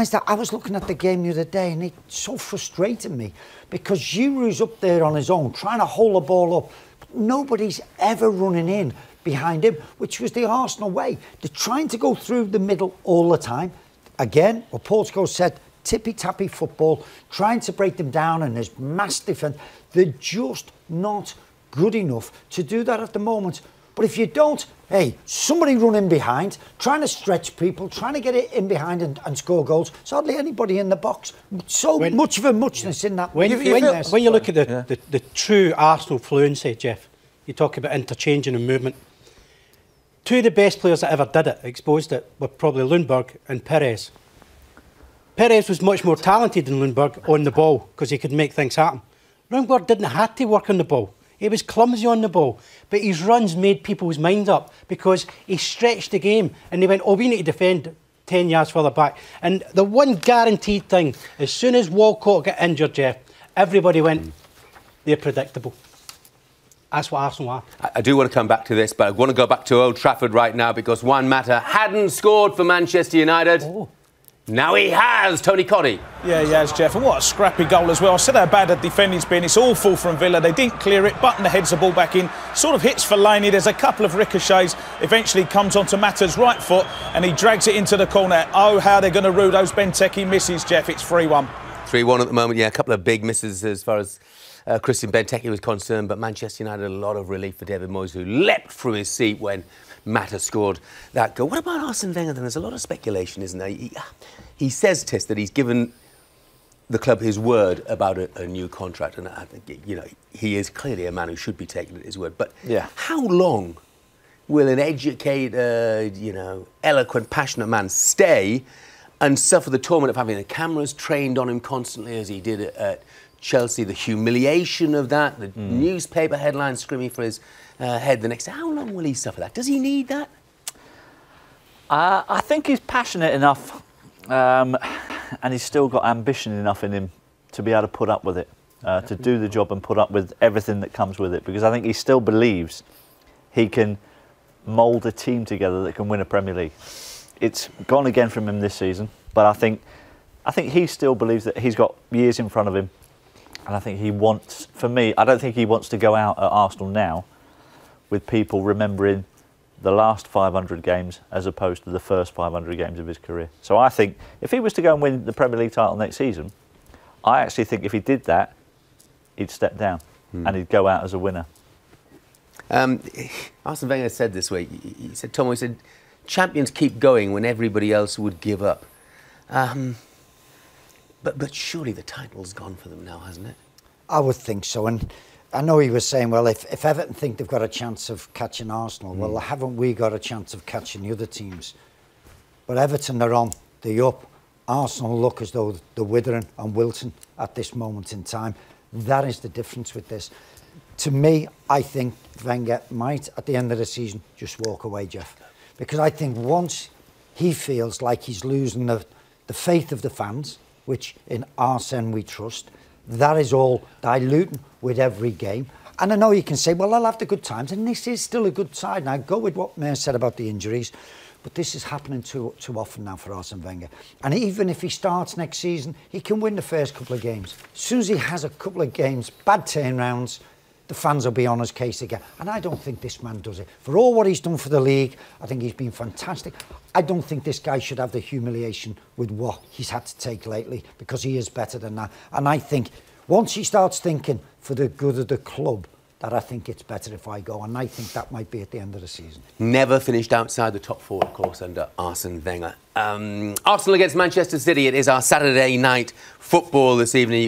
I was looking at the game the other day and it so frustrated me because Giroud's up there on his own trying to hold the ball up, but nobody's ever running in behind him, which was the Arsenal way. They're trying to go through the middle all the time. Again, what Paul Scholes said, tippy-tappy football, trying to break them down, and there's mass defence. They're just not good enough to do that at the moment. But if you don't, hey, somebody run in behind, trying to stretch people, trying to get it in behind and score goals. There's hardly anybody in the box. So much of a muchness in that. When you look at the true Arsenal fluency, Jeff, you talk about interchanging and movement. Two of the best players that ever did it, exposed it, were probably Lundberg and Perez. Perez was much more talented than Lundberg on the ball because he could make things happen. Lundberg didn't have to work on the ball. He was clumsy on the ball, but his runs made people's minds up because he stretched the game and they went, oh, we need to defend 10 yards further back. And the one guaranteed thing, as soon as Walcott got injured, Jeff, everybody went, they're predictable. That's what Arsenal are. I do want to come back to this, but I want to go back to Old Trafford right now because Juan Mata hadn't scored for Manchester United. Oh. Now he has, Tony Coddy. Yeah, he has, Jeff, and what a scrappy goal as well. I said how bad the defending's been. It's awful from Villa. They didn't clear it, button the heads the ball back in. Sort of hits Fellaini. There's a couple of ricochets. Eventually comes onto Mata's right foot and he drags it into the corner. Oh, how they're going to rue those Benteke misses, Jeff. It's 3-1. 3-1 at the moment, yeah. A couple of big misses as far as Christian Benteke was concerned, but Manchester United, a lot of relief for David Moyes, who leapt through his seat when Mata scored that goal. What about Arsene Wenger then? There's a lot of speculation, isn't there? He says, Tiss, that he's given the club his word about a new contract, and I think, you know, he is clearly a man who should be taken at his word. But how long will an educated, you know, eloquent, passionate man stay and suffer the torment of having the cameras trained on him constantly, as he did at Chelsea, the humiliation of that, the newspaper headlines screaming for his head the next day? How long will he suffer that? Does he need that? I think he's passionate enough and he's still got ambition enough in him to be able to put up with it, to do the job and put up with everything that comes with it, because I think he still believes he can mould a team together that can win a Premier League. It's gone again from him this season, but I think he still believes that he's got years in front of him, and I think he wants, for me, I don't think he wants to go out at Arsenal now with people remembering the last 500 games as opposed to the first 500 games of his career. So I think if he was to go and win the Premier League title next season, I actually think if he did that, he'd step down and he'd go out as a winner. Arsene Wenger said this week, he said, Tom, he said, champions keep going when everybody else would give up. But surely the title's gone for them now, hasn't it? I would think so. And I know he was saying, well, if Everton think they've got a chance of catching Arsenal, well, haven't we got a chance of catching the other teams? But Everton are on, they're up. Arsenal look as though they're withering and wilting at this moment in time. That is the difference with this. To me, I think Wenger might, at the end of the season, just walk away, Jeff. Because I think once he feels like he's losing the faith of the fans, which in Arsene we trust, that is all diluting with every game. And I know you can say, well, I'll have the good times, and this is still a good side. And I go with what Mayor said about the injuries, but this is happening too often now for Arsene Wenger. And even if he starts next season, he can win the first couple of games. As soon as he has a couple of games, bad turnarounds, the fans will be on his case again. And I don't think this man does it. For all what he's done for the league, I think he's been fantastic. I don't think this guy should have the humiliation with what he's had to take lately, because he is better than that. And I think once he starts thinking for the good of the club, that I think it's better if I go. And I think that might be at the end of the season. Never finished outside the top four, of course, under Arsene Wenger. Arsenal against Manchester City. It is our Saturday night football this evening.